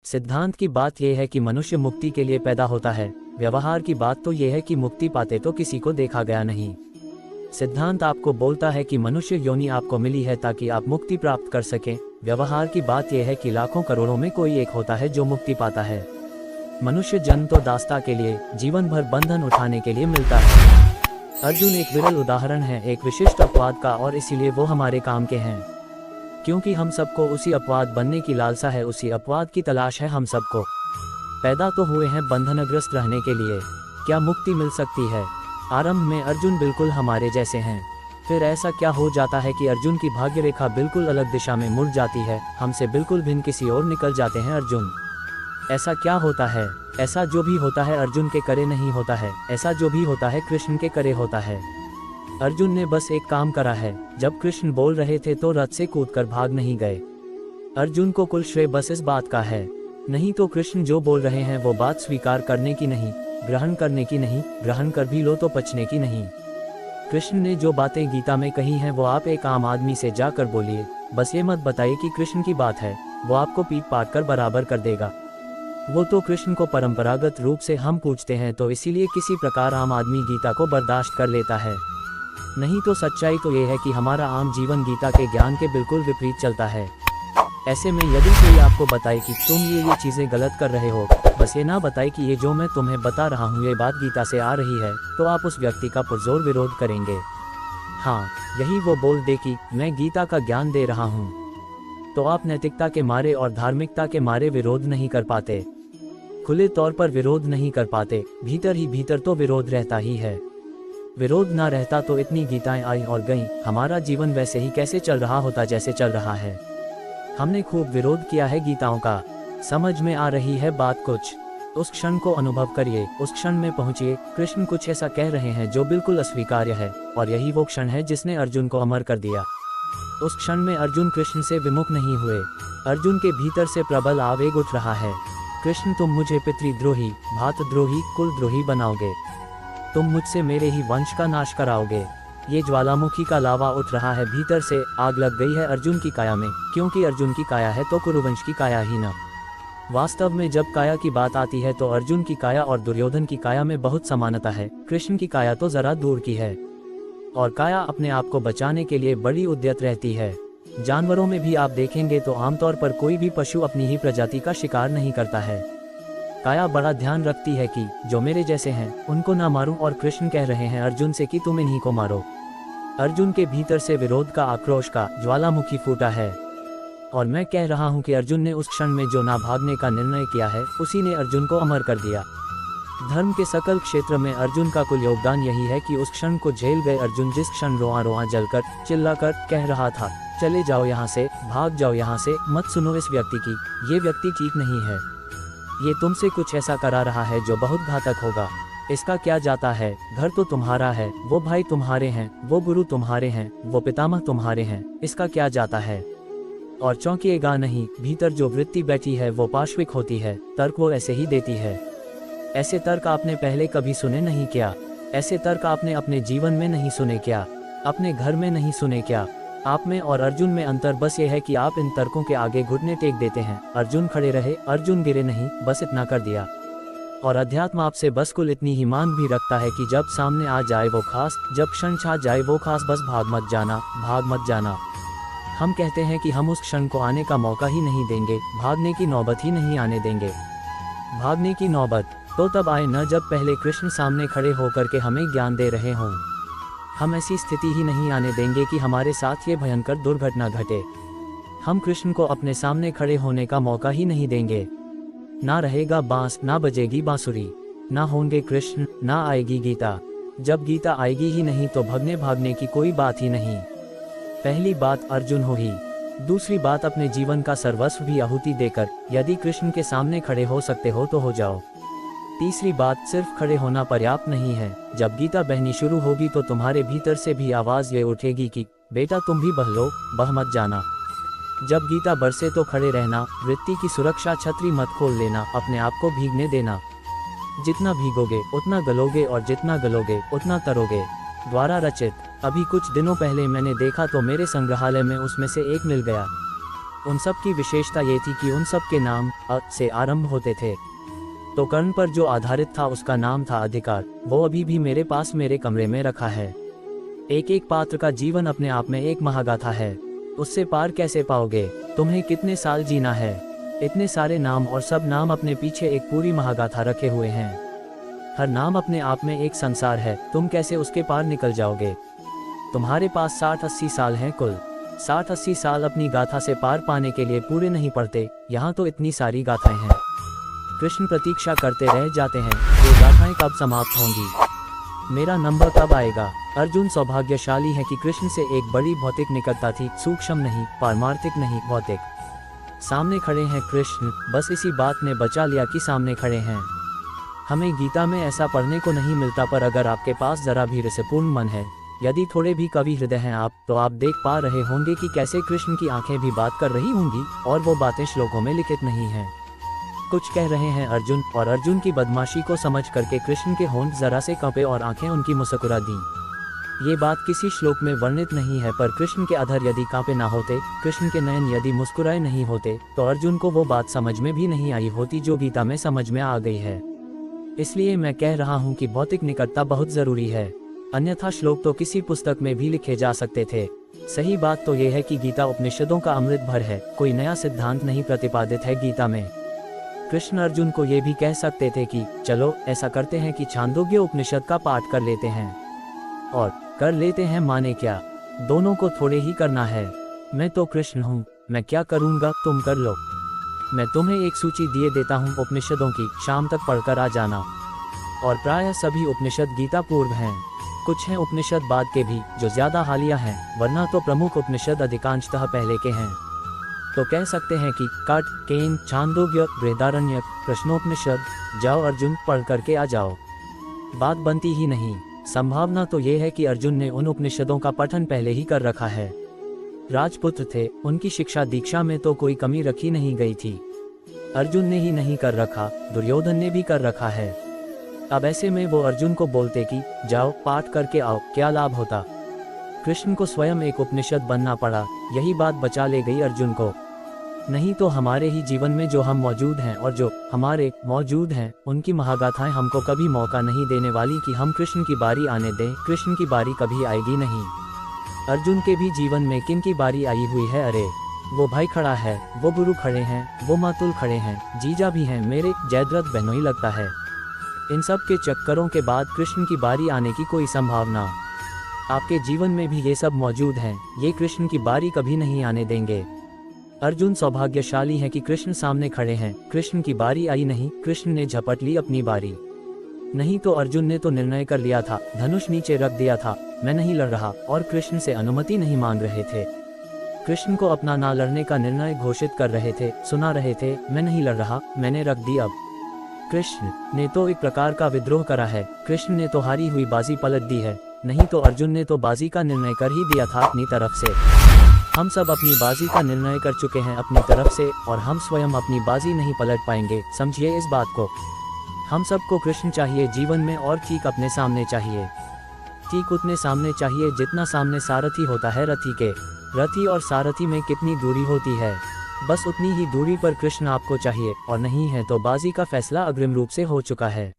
सिद्धांत की बात यह है कि मनुष्य मुक्ति के लिए पैदा होता है। व्यवहार की बात तो यह है कि मुक्ति पाते तो किसी को देखा गया नहीं। सिद्धांत आपको बोलता है कि मनुष्य योनि आपको मिली है ताकि आप मुक्ति प्राप्त कर सकें। व्यवहार की बात यह है कि लाखों करोड़ों में कोई एक होता है जो मुक्ति पाता है। मनुष्य जन्म तो दास्ता के लिए, जीवन भर बंधन उठाने के लिए मिलता है। अर्जुन एक विरल उदाहरण है एक विशिष्ट अपवाद का, और इसीलिए वो हमारे काम के हैं, क्योंकि हम सबको उसी अपवाद बनने की लालसा है, उसी अपवाद की तलाश है। हम सबको पैदा तो हुए हैं बंधनग्रस्त रहने के लिए। क्या मुक्ति मिल सकती है? आरंभ में अर्जुन बिल्कुल हमारे जैसे हैं, फिर ऐसा क्या हो जाता है कि अर्जुन की भाग्य रेखा बिल्कुल अलग दिशा में मुड़ जाती है, हमसे बिल्कुल भिन्न किसी और निकल जाते हैं अर्जुन। ऐसा क्या होता है? ऐसा जो भी होता है अर्जुन के करे नहीं होता है, ऐसा जो भी होता है कृष्ण के करे होता है। अर्जुन ने बस एक काम करा है, जब कृष्ण बोल रहे थे तो रथ से कूदकर भाग नहीं गए। अर्जुन को कुल श्रेय बस इस बात का है, नहीं तो कृष्ण जो बोल रहे हैं वो बात स्वीकार करने की नहीं, ग्रहण करने की नहीं, ग्रहण कर भी लो तो पचने की नहीं। कृष्ण ने जो बातें गीता में कही हैं वो आप एक आम आदमी से जाकर बोलिए, बस ये मत बताइए कि कृष्ण की बात है, वो आपको पीट पाट कर बराबर कर देगा। वो तो कृष्ण को परंपरागत रूप से हम पूछते हैं, तो इसीलिए किसी प्रकार आम आदमी गीता को बर्दाश्त कर लेता है। नहीं तो सच्चाई तो ये है कि हमारा आम जीवन गीता के ज्ञान के बिल्कुल विपरीत चलता है। ऐसे में यदि कोई आपको बताए कि तुम ये चीज़ें गलत कर रहे हो, बस ये ना बताए कि ये जो मैं तुम्हें बता रहा हूँ ये बात गीता से आ रही है, तो आप उस व्यक्ति का पुरजोर विरोध करेंगे। हाँ, यही वो बोल दे कि मैं गीता का ज्ञान दे रहा हूँ, तो आप नैतिकता के मारे और धार्मिकता के मारे विरोध नहीं कर पाते, खुले तौर पर विरोध नहीं कर पाते, भीतर ही भीतर तो विरोध रहता ही है। विरोध ना रहता तो इतनी गीताएं आई और गईं, हमारा जीवन वैसे ही कैसे चल रहा होता जैसे चल रहा है। हमने खूब विरोध किया है गीताओं का। समझ में आ रही है बात कुछ? उस क्षण को अनुभव करिए, उस क्षण में पहुंचिए। कृष्ण कुछ ऐसा कह रहे हैं जो बिल्कुल अस्वीकार्य है, और यही वो क्षण है जिसने अर्जुन को अमर कर दिया। उस क्षण में अर्जुन कृष्ण से विमुख नहीं हुए। अर्जुन के भीतर से प्रबल आवेग उठ रहा है, कृष्ण तुम मुझे पितृद्रोही, भातद्रोही, कुलद्रोही बनाओगे, तुम मुझसे मेरे ही वंश का नाश कराओगे। ये ज्वालामुखी का लावा उठ रहा है, भीतर से आग लग गई है अर्जुन की काया में, क्योंकि अर्जुन की काया है तो कुरुवंश की काया ही न। वास्तव में जब काया की बात आती है तो अर्जुन की काया और दुर्योधन की काया में बहुत समानता है। कृष्ण की काया तो जरा दूर की है, और काया अपने आप को बचाने के लिए बड़ी उद्यत रहती है। जानवरों में भी आप देखेंगे तो आमतौर पर कोई भी पशु अपनी ही प्रजाति का शिकार नहीं करता है। काया बड़ा ध्यान रखती है कि जो मेरे जैसे हैं उनको ना मारूं, और कृष्ण कह रहे हैं अर्जुन से कि तुम इन्हीं को मारो। अर्जुन के भीतर से विरोध का, आक्रोश का ज्वालामुखी फूटा है, और मैं कह रहा हूं कि अर्जुन ने उस क्षण में जो ना भागने का निर्णय किया है उसी ने अर्जुन को अमर कर दिया। धर्म के सकल क्षेत्र में अर्जुन का कुल योगदान यही है कि उस क्षण को झेल गए अर्जुन, जिस क्षण रोआ रोआ जलकर चिल्लाकर कह रहा था, चले जाओ यहाँ से, भाग जाओ यहाँ से, मत सुनो इस व्यक्ति की, ये व्यक्ति ठीक नहीं है, ये तुमसे कुछ ऐसा करा रहा है जो बहुत घातक होगा। इसका क्या जाता है, घर तो तुम्हारा है, वो भाई तुम्हारे हैं, वो गुरु तुम्हारे हैं, वो पितामह तुम्हारे हैं, इसका क्या जाता है। और चौंकिएगा नहीं, भीतर जो वृत्ति बैठी है वो पाश्विक होती है, तर्क वो ऐसे ही देती है। ऐसे तर्क आपने पहले कभी सुने नहीं क्या? ऐसे तर्क आपने अपने जीवन में नहीं सुने क्या? अपने घर में नहीं सुने क्या? आप में और अर्जुन में अंतर बस ये है कि आप इन तर्कों के आगे घुटने टेक देते हैं। अर्जुन खड़े रहे, अर्जुन गिरे नहीं, बस इतना कर दिया। और अध्यात्म आपसे बस कुल इतनी ही मांग भी रखता है कि जब सामने आ जाए वो खास, जब क्षण छा जाए वो खास, बस भाग मत जाना, भाग मत जाना। हम कहते हैं कि हम उस क्षण को आने का मौका ही नहीं देंगे, भागने की नौबत ही नहीं आने देंगे। भागने की नौबत तो तब आए न जब पहले कृष्ण सामने खड़े होकर के हमें ज्ञान दे रहे हों। हम ऐसी स्थिति ही नहीं आने देंगे कि हमारे साथ ये भयंकर दुर्घटना घटे। हम कृष्ण को अपने सामने खड़े होने का मौका ही नहीं देंगे। ना रहेगा बांस, ना बजेगी बांसुरी, ना होंगे कृष्ण, ना आएगी गीता। जब गीता आएगी ही नहीं तो भगने भागने की कोई बात ही नहीं। पहली बात अर्जुन हो ही, दूसरी बात अपने जीवन का सर्वस्व भी आहुति देकर यदि कृष्ण के सामने खड़े हो सकते हो तो हो जाओ। तीसरी बात, सिर्फ खड़े होना पर्याप्त नहीं है। जब गीता बहनी शुरू होगी तो तुम्हारे भीतर से भी आवाज ये उठेगी कि बेटा तुम भी बह लो, बह मत जाना। जब गीता बरसे तो खड़े रहना, वृत्ति की सुरक्षा छतरी मत खोल लेना, अपने आप को भीगने देना। जितना भीगोगे उतना गलोगे, और जितना गलोगे उतना तरोगे। द्वारा रचित। अभी कुछ दिनों पहले मैंने देखा तो मेरे संग्रहालय में उसमें से एक मिल गया। उन सब की विशेषता ये थी कि उन सब के नाम अ से आरंभ होते थे। तो कर्ण पर जो आधारित था उसका नाम था अधिकार। वो अभी भी मेरे पास मेरे कमरे में रखा है। एक एक पात्र का जीवन अपने आप में एक महागाथा है। उससे पार कैसे पाओगे? तुम्हें कितने साल जीना है? इतने सारे नाम और सब नाम अपने पीछे एक पूरी महागाथा रखे हुए हैं। हर नाम अपने आप में एक संसार है। तुम कैसे उसके पार निकल जाओगे? तुम्हारे पास 60-80 साल हैं कुल। 60-80 साल अपनी गाथा से पार पाने के लिए पूरे नहीं पड़ते। यहाँ तो इतनी सारी गाथाएं हैं। कृष्ण प्रतीक्षा करते रह जाते हैं, ये गाथाएं कब समाप्त होंगी? मेरा नंबर कब आएगा? अर्जुन सौभाग्यशाली है कि कृष्ण से एक बड़ी भौतिक निकटता थी, सूक्ष्म नहीं, पारमार्थिक नहीं, भौतिक। सामने खड़े हैं कृष्ण, बस इसी बात ने बचा लिया कि सामने खड़े हैं। हमें गीता में ऐसा पढ़ने को नहीं मिलता, पर अगर आपके पास जरा भी रसपूर्ण मन है, यदि थोड़े भी कवि हृदय हैं आप, तो आप देख पा रहे होंगे कि कैसे कृष्ण की आंखें भी बात कर रही होंगी, और वो बातें श्लोकों में लिखित नहीं हैं। कुछ कह रहे हैं अर्जुन, और अर्जुन की बदमाशी को समझ करके कृष्ण के होंठ जरा से कांपे और आंखें उनकी मुस्कुरा दी। ये बात किसी श्लोक में वर्णित नहीं है, पर कृष्ण के अधर यदि कांपे ना होते, कृष्ण के नयन यदि मुस्कुराए नहीं होते, तो अर्जुन को वो बात समझ में भी नहीं आई होती जो गीता में समझ में आ गई है। इसलिए मैं कह रहा हूँ कि भौतिक निकटता बहुत जरूरी है, अन्यथा श्लोक तो किसी पुस्तक में भी लिखे जा सकते थे। सही बात तो यह है कि गीता उपनिषदों का अमृत भर है, कोई नया सिद्धांत नहीं प्रतिपादित है गीता में। कृष्ण अर्जुन को ये भी कह सकते थे कि चलो ऐसा करते हैं कि छांदोग्य उपनिषद का पाठ कर लेते हैं। और कर लेते हैं माने क्या? दोनों को थोड़े ही करना है। मैं तो कृष्ण हूँ, मैं क्या करूँगा तुम कर लो। मैं तुम्हें एक सूची दिए देता हूँ उपनिषदों की, शाम तक पढ़कर आ जाना। और प्रायः सभी उपनिषद गीता पूर्व हैं। कुछ हैं उपनिषद बाद के भी, जो ज्यादा हालिया हैं, वरना तो प्रमुख उपनिषद अधिकांशतः पहले के हैं। तो कह सकते हैं कि कट, केन, छांदोग्य, बृहदारण्यक, प्रश्नोपनिषद, जाओ अर्जुन पढ़ करके आ जाओ। बात बनती ही नहीं। संभावना तो ये है कि अर्जुन ने उन उपनिषदों का पठन पहले ही कर रखा है। राजपुत्र थे, उनकी शिक्षा दीक्षा में तो कोई कमी रखी नहीं गई थी। अर्जुन ने ही नहीं कर रखा, दुर्योधन ने भी कर रखा है। अब ऐसे में वो अर्जुन को बोलते कि जाओ पाठ करके आओ, क्या लाभ होता? कृष्ण को स्वयं एक उपनिषद बनना पड़ा। यही बात बचा ले गई अर्जुन को। नहीं तो हमारे ही जीवन में जो हम मौजूद हैं और जो हमारे मौजूद हैं, उनकी महागाथाएं हमको कभी मौका नहीं देने वाली कि हम कृष्ण की बारी आने दें। कृष्ण की बारी कभी आएगी नहीं। अर्जुन के भी जीवन में किन की बारी आई हुई है? अरे वो भाई खड़ा है, वो गुरु खड़े हैं, वो मातुल खड़े हैं, जीजा भी हैं, मेरे जयद्रथ बहनोई लगता है। इन सब के चक्करों के बाद कृष्ण की बारी आने की कोई संभावना? आपके जीवन में भी ये सब मौजूद हैं, ये कृष्ण की बारी कभी नहीं आने देंगे। अर्जुन सौभाग्यशाली है कि कृष्ण सामने खड़े हैं। कृष्ण की बारी आई नहीं, कृष्ण ने झपट ली अपनी बारी। नहीं तो अर्जुन ने तो निर्णय कर लिया था, धनुष नीचे रख दिया था, मैं नहीं लड़ रहा, और कृष्ण से अनुमति नहीं मांग रहे थे। कृष्ण को अपना ना लड़ने का निर्णय घोषित कर रहे थे, सुना रहे थे, मैं नहीं लड़ रहा, मैंने रख दी। अब कृष्ण ने तो एक प्रकार का विद्रोह करा है। कृष्ण ने तो हारी हुई बाजी पलट दी है। नहीं तो अर्जुन ने तो बाजी का निर्णय कर ही दिया था अपनी तरफ से। हम सब अपनी बाजी का निर्णय कर चुके हैं अपनी तरफ से, और हम स्वयं अपनी बाजी नहीं पलट पाएंगे। समझिए इस बात को। हम सबको कृष्ण चाहिए जीवन में, और ठीक अपने सामने चाहिए। ठीक उतने सामने चाहिए जितना सामने सारथी होता है रथी के। रथी और सारथी में कितनी दूरी होती है? बस उतनी ही दूरी पर कृष्ण आपको चाहिए, और नहीं है तो बाजी का फैसला अग्रिम रूप से हो चुका है।